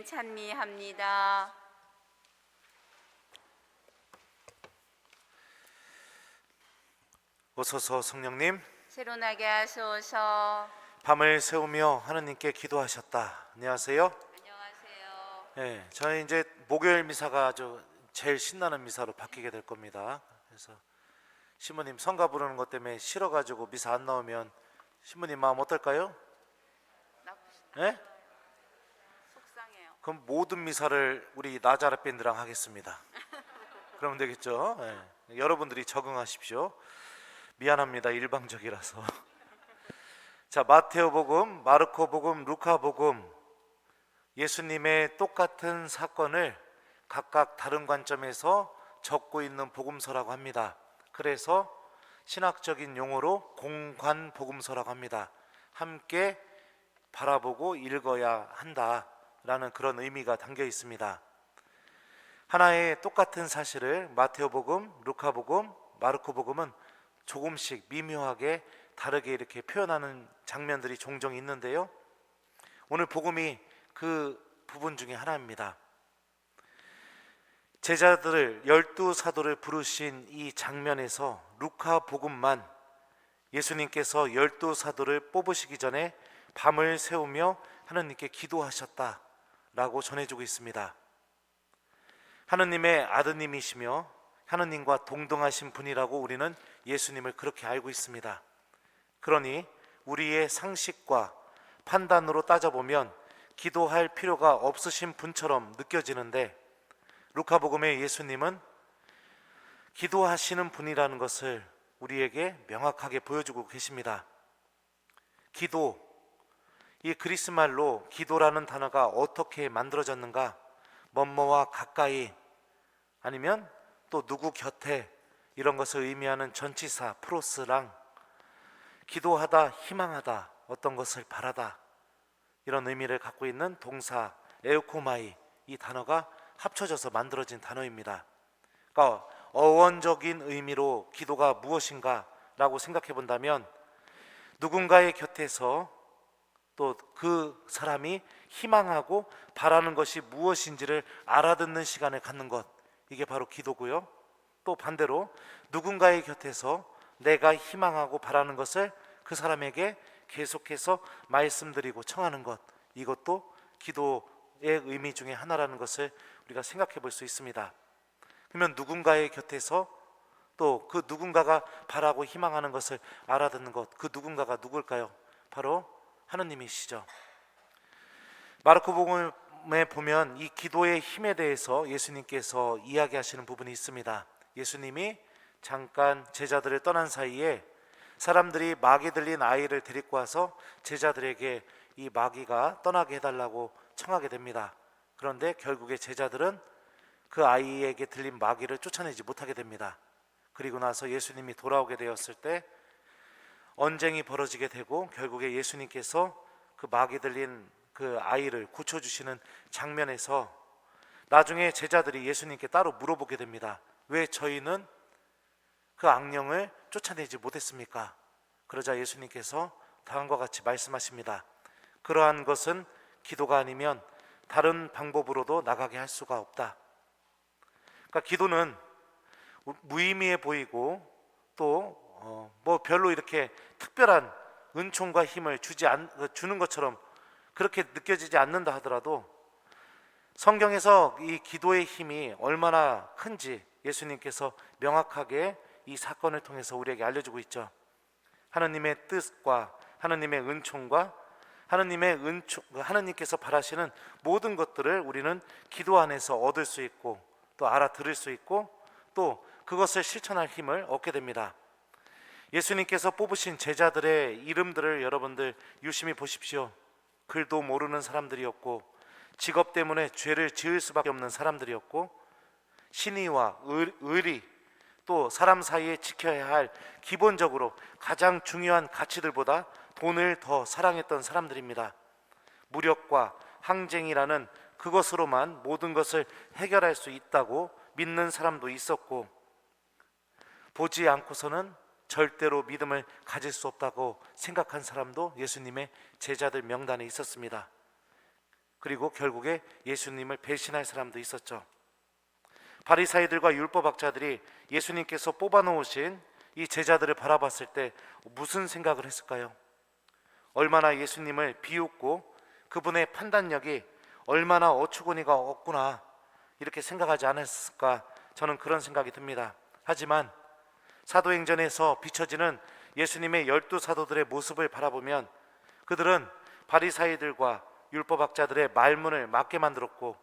찬미합니다. 오소서 성령님, 새로나게 하소서. 밤을 새우며 하느님께 기도하셨다. 안녕하세요. 안녕하세요. 네, 저희 이제 목요일 미사가 아주 제일 신나는 미사로 바뀌게 될 겁니다. 그래서 신부님 성가 부르는 것 때문에 싫어가지고 미사 안 나오면 신부님 마음 어떨까요? 네? 속상해요. 그럼 모든 미사를 우리 나자렛 밴드랑 하겠습니다. 그러면 되겠죠? 네. 여러분들이 적응하십시오. 미안합니다. 일방적이라서. 자, 마테오복음, 마르코복음, 루카복음, 예수님의 똑같은 사건을 각각 다른 관점에서 적고 있는 복음서라고 합니다. 그래서 신학적인 용어로 공관복음서라고 합니다. 함께 바라보고 읽어야 한다라는 그런 의미가 담겨 있습니다. 하나의 똑같은 사실을 마테오복음, 루카복음, 마르코복음은 조금씩 미묘하게 다르게 이렇게 표현하는 장면들이 종종 있는데요. 오늘 복음이 그 부분 중에 하나입니다. 제자들을 12사도를 부르신 이 장면에서 루카복음만 예수님께서 12사도를 뽑으시기 전에 밤을 새우며 하느님께 기도하셨다라고 전해주고 있습니다. 하느님의 아드님이시며 하느님과 동등하신 분이라고 우리는 예수님을 그렇게 알고 있습니다. 그러니 우리의 상식과 판단으로 따져보면 기도할 필요가 없으신 분처럼 느껴지는데, 루카복음의 예수님은 기도하시는 분이라는 것을 우리에게 명확하게 보여주고 계십니다. 기도, 이 그리스 말로 기도라는 단어가 어떻게 만들어졌는가? 뭐뭐와 가까이, 아니면 또 누구 곁에, 이런 것을 의미하는 전치사 프로스랑 기도하다, 희망하다, 어떤 것을 바라다, 이런 의미를 갖고 있는 동사 에우코마이, 이 단어가 합쳐져서 만들어진 단어입니다. 그러니까 어원적인 의미로 기도가 무엇인가 라고 생각해 본다면, 누군가의 곁에서 또 그 사람이 희망하고 바라는 것이 무엇인지를 알아듣는 시간을 갖는 것, 이게 바로 기도고요. 또 반대로 누군가의 곁에서 내가 희망하고 바라는 것을 그 사람에게 계속해서 말씀드리고 청하는 것, 이것도 기도의 의미 중에 하나라는 것을 우리가 생각해 볼 수 있습니다. 그러면 누군가의 곁에서 또 그 누군가가 바라고 희망하는 것을 알아듣는 것, 그 누군가가 누굴까요? 바로 하느님이시죠. 마르코복음에 보면 이 기도의 힘에 대해서 예수님께서 이야기하시는 부분이 있습니다. 예수님이 잠깐 제자들을 떠난 사이에 사람들이 마귀 들린 아이를 데리고 와서 제자들에게 이 마귀가 떠나게 해달라고 청하게 됩니다. 그런데 결국에 제자들은 그 아이에게 들린 마귀를 쫓아내지 못하게 됩니다. 그리고 나서 예수님이 돌아오게 되었을 때 언쟁이 벌어지게 되고, 결국에 예수님께서 그 마귀 들린 그 아이를 고쳐주시는 장면에서 나중에 제자들이 예수님께 따로 물어보게 됩니다. 왜 저희는 그 악령을 쫓아내지 못했습니까? 그러자 예수님께서 다음과 같이 말씀하십니다. 그러한 것은 기도가 아니면 다른 방법으로도 나가게 할 수가 없다. 그러니까 기도는 무의미해 보이고 또 뭐 별로 이렇게 특별한 은총과 힘을 주는 것처럼 그렇게 느껴지지 않는다 하더라도, 성경에서 이 기도의 힘이 얼마나 큰지 예수님께서 명확하게 이 사건을 통해서 우리에게 알려주고 있죠. 하나님의 뜻과 하나님의 은총과 하나님께서 바라시는 모든 것들을 우리는 기도 안에서 얻을 수 있고 또 알아들을 수 있고 또 그것을 실천할 힘을 얻게 됩니다. 예수님께서 뽑으신 제자들의 이름들을 여러분들 유심히 보십시오. 글도 모르는 사람들이었고, 직업 때문에 죄를 지을 수밖에 없는 사람들이었고, 신의와 의리, 또 사람 사이에 지켜야 할 기본적으로 가장 중요한 가치들보다 돈을 더 사랑했던 사람들입니다. 무력과 항쟁이라는 그것으로만 모든 것을 해결할 수 있다고 믿는 사람도 있었고, 보지 않고서는 절대로 믿음을 가질 수 없다고 생각한 사람도 예수님의 제자들 명단에 있었습니다. 그리고 결국에 예수님을 배신할 사람도 있었죠. 바리사이들과 율법학자들이 예수님께서 뽑아놓으신 이 제자들을 바라봤을 때 무슨 생각을 했을까요? 얼마나 예수님을 비웃고 그분의 판단력이 얼마나 어처구니가 없구나 이렇게 생각하지 않았을까, 저는 그런 생각이 듭니다. 하지만 사도행전에서 비춰지는 예수님의 12사도들의 모습을 바라보면 그들은 바리사이들과 율법학자들의 말문을 막게 만들었고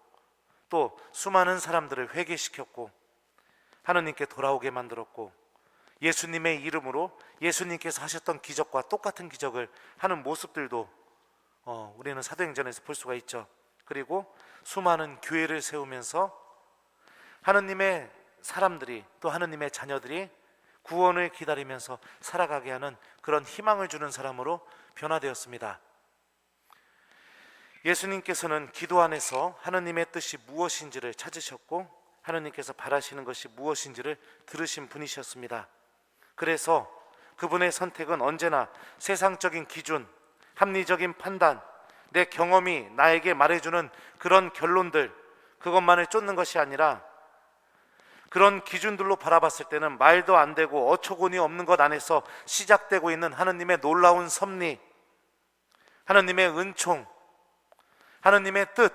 또 수많은 사람들을 회개시켰고 하느님께 돌아오게 만들었고 예수님의 이름으로 예수님께서 하셨던 기적과 똑같은 기적을 하는 모습들도 우리는 사도행전에서 볼 수가 있죠. 그리고 수많은 교회를 세우면서 하느님의 사람들이 또 하느님의 자녀들이 구원을 기다리면서 살아가게 하는 그런 희망을 주는 사람으로 변화되었습니다. 예수님께서는 기도 안에서 하느님의 뜻이 무엇인지를 찾으셨고 하느님께서 바라시는 것이 무엇인지를 들으신 분이셨습니다. 그래서 그분의 선택은 언제나 세상적인 기준, 합리적인 판단, 내 경험이 나에게 말해주는 그런 결론들, 그것만을 쫓는 것이 아니라 그런 기준들로 바라봤을 때는 말도 안 되고 어처구니 없는 것 안에서 시작되고 있는 하느님의 놀라운 섭리, 하느님의 은총, 하느님의 뜻,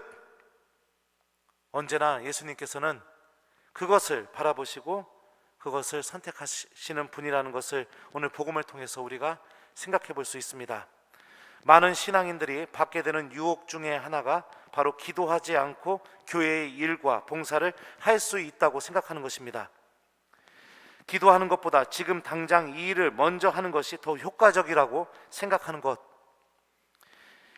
언제나 예수님께서는 그것을 바라보시고 그것을 선택하시는 분이라는 것을 오늘 복음을 통해서 우리가 생각해 볼 수 있습니다. 많은 신앙인들이 받게 되는 유혹 중에 하나가 바로 기도하지 않고 교회의 일과 봉사를 할 수 있다고 생각하는 것입니다. 기도하는 것보다 지금 당장 이 일을 먼저 하는 것이 더 효과적이라고 생각하는 것,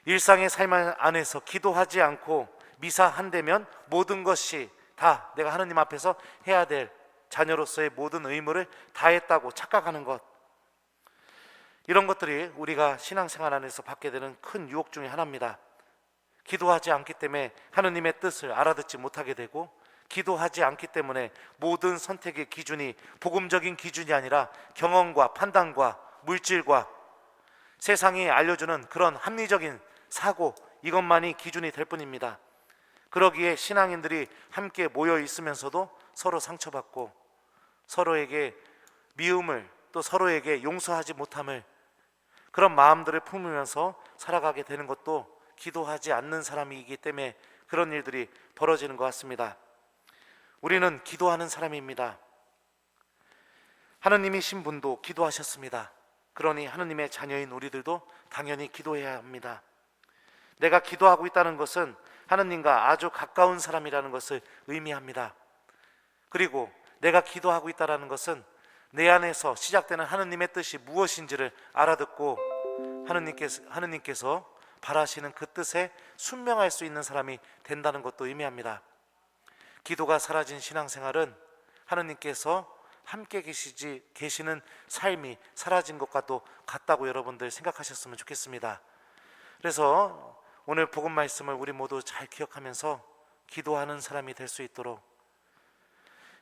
일상의 삶 안에서 기도하지 않고 미사 한 대면 모든 것이 다 내가 하느님 앞에서 해야 될 자녀로서의 모든 의무를 다했다고 착각하는 것, 이런 것들이 우리가 신앙생활 안에서 받게 되는 큰 유혹 중에 하나입니다. 기도하지 않기 때문에 하느님의 뜻을 알아듣지 못하게 되고 기도하지 않기 때문에 모든 선택의 기준이 복음적인 기준이 아니라 경험과 판단과 물질과 세상이 알려주는 그런 합리적인 사고, 이것만이 기준이 될 뿐입니다. 그러기에 신앙인들이 함께 모여 있으면서도 서로 상처받고 서로에게 미움을 또 서로에게 용서하지 못함을, 그런 마음들을 품으면서 살아가게 되는 것도 기도하지 않는 사람이기 때문에 그런 일들이 벌어지는 것 같습니다. 우리는 기도하는 사람입니다. 하느님이신 분도 기도하셨습니다. 그러니 하느님의 자녀인 우리들도 당연히 기도해야 합니다. 내가 기도하고 있다는 것은 하느님과 아주 가까운 사람이라는 것을 의미합니다. 그리고 내가 기도하고 있다는 것은 내 안에서 시작되는 하느님의 뜻이 무엇인지를 알아듣고 하느님께서 바라시는 그 뜻에 순명할 수 있는 사람이 된다는 것도 의미합니다. 기도가 사라진 신앙생활은 하느님께서 함께 계시는 삶이 사라진 것과도 같다고 여러분들 생각하셨으면 좋겠습니다. 그래서 오늘 복음 말씀을 우리 모두 잘 기억하면서 기도하는 사람이 될 수 있도록,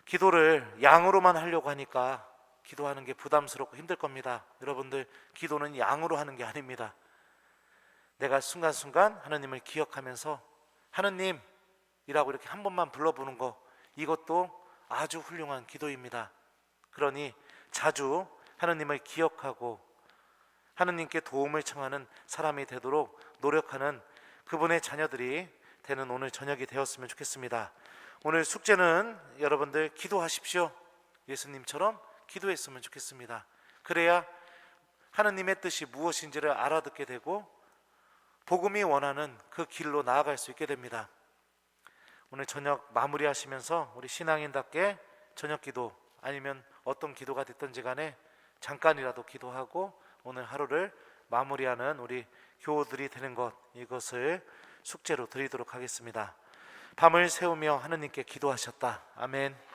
기도를 양으로만 하려고 하니까 기도하는 게 부담스럽고 힘들 겁니다. 여러분들, 기도는 양으로 하는 게 아닙니다. 내가 순간순간 하느님을 기억하면서 하느님이라고 이렇게 한 번만 불러보는 거, 이것도 아주 훌륭한 기도입니다. 그러니 자주 하느님을 기억하고 하느님께 도움을 청하는 사람이 되도록 노력하는 그분의 자녀들이 되는 오늘 저녁이 되었으면 좋겠습니다. 오늘 숙제는 여러분들 기도하십시오. 예수님처럼 기도했으면 좋겠습니다. 그래야 하느님의 뜻이 무엇인지를 알아듣게 되고 복음이 원하는 그 길로 나아갈 수 있게 됩니다. 오늘 저녁 마무리하시면서 우리 신앙인답게 저녁 기도, 아니면 어떤 기도가 됐든지 간에 잠깐이라도 기도하고 오늘 하루를 마무리하는 우리 교우들이 되는 것, 이것을 숙제로 드리도록 하겠습니다. 밤을 새우며 하느님께 기도하셨다. 아멘.